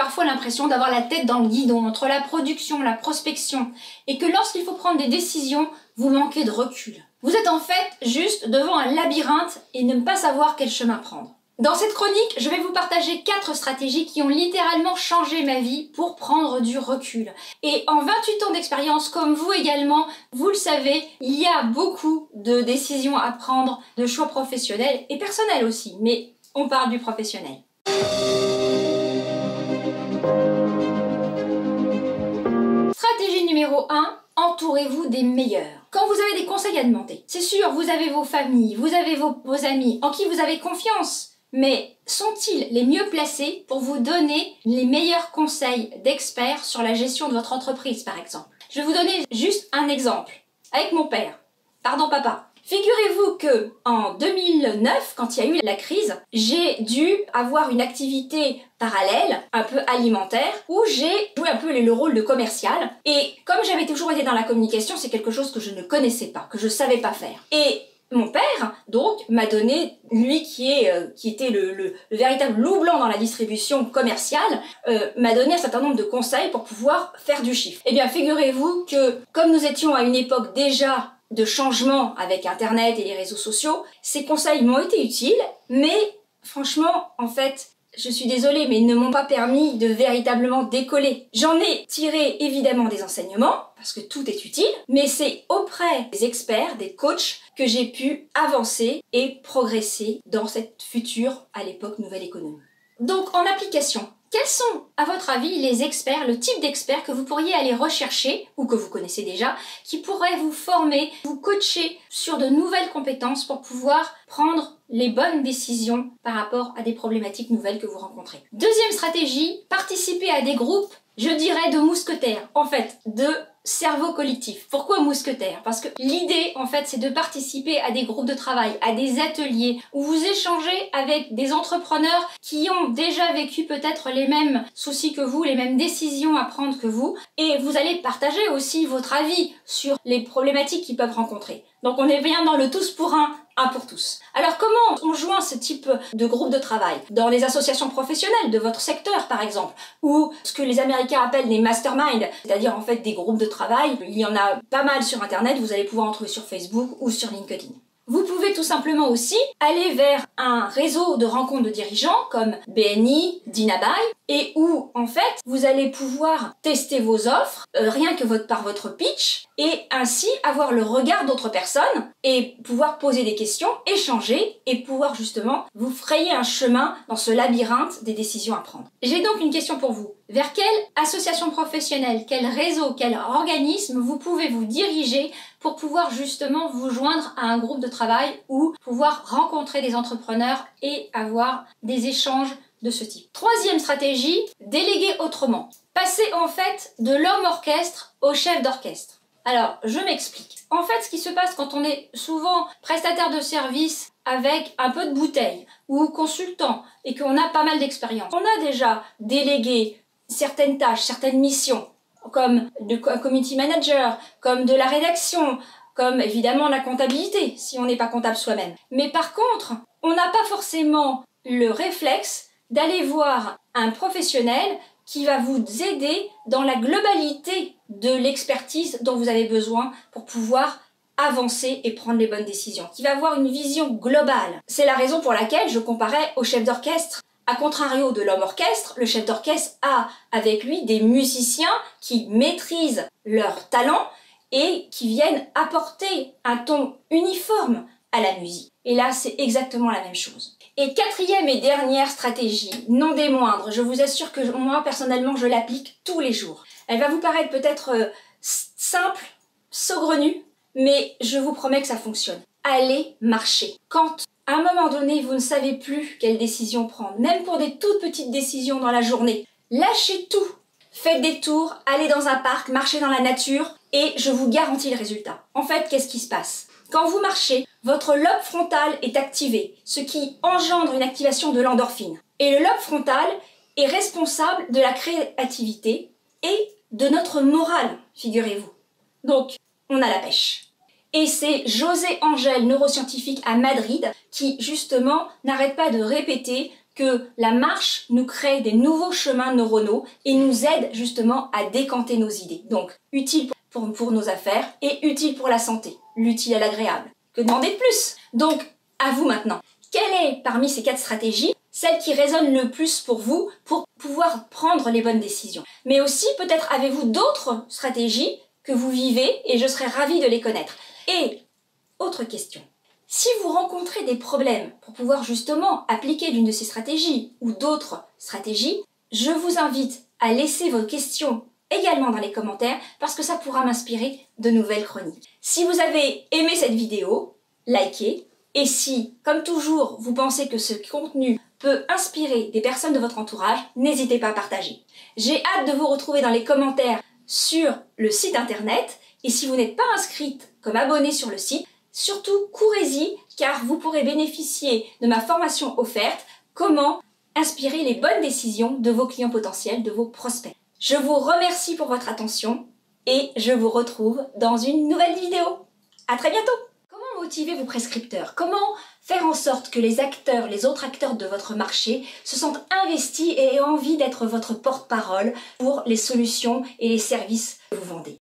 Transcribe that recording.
parfois l'impression d'avoir la tête dans le guidon entre la production, la prospection, et que lorsqu'il faut prendre des décisions, vous manquez de recul. Vous êtes en fait juste devant un labyrinthe et ne pas savoir quel chemin prendre. Dans cette chronique, je vais vous partager 4 stratégies qui ont littéralement changé ma vie pour prendre du recul. Et en 28 ans d'expérience, comme vous également, vous le savez, il y a beaucoup de décisions à prendre, de choix professionnels et personnels aussi, mais on parle du professionnel. Stratégie numéro 1, entourez-vous des meilleurs. Quand vous avez des conseils à demander, c'est sûr, vous avez vos familles, vous avez vos amis en qui vous avez confiance. Mais sont-ils les mieux placés pour vous donner les meilleurs conseils d'experts sur la gestion de votre entreprise, par exemple? Je vais vous donner juste un exemple. Avec mon père. Pardon, papa. Figurez-vous que en 2009, quand il y a eu la crise, j'ai dû avoir une activité parallèle, un peu alimentaire, où j'ai joué un peu le rôle de commercial. Et comme j'avais toujours été dans la communication, c'est quelque chose que je ne connaissais pas, que je savais pas faire. Et mon père, donc, m'a donné, lui qui était le véritable loup blanc dans la distribution commerciale, m'a donné un certain nombre de conseils pour pouvoir faire du chiffre. Eh bien, figurez-vous que, comme nous étions à une époque déjà de changement avec Internet et les réseaux sociaux, ces conseils m'ont été utiles, mais franchement, en fait, je suis désolée, mais ils ne m'ont pas permis de véritablement décoller. J'en ai tiré évidemment des enseignements, parce que tout est utile, mais c'est auprès des experts, des coachs, que j'ai pu avancer et progresser dans cette future, à l'époque, nouvelle économie. Donc, en application, quels sont, à votre avis, les experts, le type d'experts que vous pourriez aller rechercher, ou que vous connaissez déjà, qui pourraient vous former, vous coacher sur de nouvelles compétences pour pouvoir prendre les bonnes décisions par rapport à des problématiques nouvelles que vous rencontrez. Deuxième stratégie, participer à des groupes, je dirais de mousquetaires, en fait, de cerveau collectif. Pourquoi mousquetaires? Parce que l'idée, en fait, c'est de participer à des groupes de travail, à des ateliers, où vous échangez avec des entrepreneurs qui ont déjà vécu peut-être les mêmes soucis que vous, les mêmes décisions à prendre que vous, et vous allez partager aussi votre avis sur les problématiques qu'ils peuvent rencontrer. Donc on est bien dans le tous pour un pour tous. Alors comment on joint ce type de groupe de travail? Dans les associations professionnelles de votre secteur par exemple, ou ce que les Américains appellent les masterminds, c'est-à-dire en fait des groupes de travail. Il y en a pas mal sur Internet, vous allez pouvoir en trouver sur Facebook ou sur LinkedIn. Vous pouvez tout simplement aussi aller vers un réseau de rencontres de dirigeants comme BNI, Dinabai, et où en fait vous allez pouvoir tester vos offres rien que par votre pitch et ainsi avoir le regard d'autres personnes et pouvoir poser des questions, échanger et pouvoir justement vous frayer un chemin dans ce labyrinthe des décisions à prendre. J'ai donc une question pour vous. Vers quelle association professionnelle, quel réseau, quel organisme vous pouvez vous diriger pour pouvoir justement vous joindre à un groupe de travail ou pouvoir rencontrer des entrepreneurs et avoir des échanges de ce type. Troisième stratégie, déléguer autrement. Passer en fait de l'homme orchestre au chef d'orchestre. Alors, je m'explique. En fait, ce qui se passe quand on est souvent prestataire de service avec un peu de bouteille ou consultant et qu'on a pas mal d'expérience, on a déjà délégué certaines tâches, certaines missions, comme un community manager, comme de la rédaction, comme évidemment la comptabilité, si on n'est pas comptable soi-même. Mais par contre, on n'a pas forcément le réflexe d'aller voir un professionnel qui va vous aider dans la globalité de l'expertise dont vous avez besoin pour pouvoir avancer et prendre les bonnes décisions, qui va avoir une vision globale. C'est la raison pour laquelle je comparais au chef d'orchestre. A contrario de l'homme orchestre, le chef d'orchestre a avec lui des musiciens qui maîtrisent leur talent et qui viennent apporter un ton uniforme à la musique. Et là, c'est exactement la même chose. Et quatrième et dernière stratégie, non des moindres, je vous assure que moi, personnellement, je l'applique tous les jours. Elle va vous paraître peut-être simple, saugrenue, mais je vous promets que ça fonctionne. Allez marcher. Quand à un moment donné, vous ne savez plus quelle décision prendre, même pour des toutes petites décisions dans la journée, lâchez tout. Faites des tours, allez dans un parc, marchez dans la nature et je vous garantis le résultat. En fait, qu'est-ce qui se passe? Quand vous marchez, votre lobe frontal est activé, ce qui engendre une activation de l'endorphine. Et le lobe frontal est responsable de la créativité et de notre morale, figurez-vous. Donc, on a la pêche. Et c'est José Angel, neuroscientifique à Madrid, qui justement n'arrête pas de répéter que la marche nous crée des nouveaux chemins neuronaux et nous aide justement à décanter nos idées. Donc, utile pour nos affaires et utile pour la santé. L'utile à l'agréable. Que demander de plus? Donc, à vous maintenant. Quelle est, parmi ces 4 stratégies, celle qui résonne le plus pour vous pour pouvoir prendre les bonnes décisions? Mais aussi, peut-être avez-vous d'autres stratégies que vous vivez et je serais ravie de les connaître. Et, autre question. Si vous rencontrez des problèmes pour pouvoir justement appliquer l'une de ces stratégies ou d'autres stratégies, je vous invite à laisser vos questions également dans les commentaires parce que ça pourra m'inspirer de nouvelles chroniques. Si vous avez aimé cette vidéo, likez. Et si, comme toujours, vous pensez que ce contenu peut inspirer des personnes de votre entourage, n'hésitez pas à partager. J'ai hâte de vous retrouver dans les commentaires sur le site internet. Et si vous n'êtes pas inscrite comme abonné sur le site, surtout courez-y car vous pourrez bénéficier de ma formation offerte « Comment inspirer les bonnes décisions de vos clients potentiels, de vos prospects ». Je vous remercie pour votre attention et je vous retrouve dans une nouvelle vidéo. À très bientôt! Comment motiver vos prescripteurs? Comment faire en sorte que les autres acteurs de votre marché se sentent investis et aient envie d'être votre porte-parole pour les solutions et les services que vous vendez?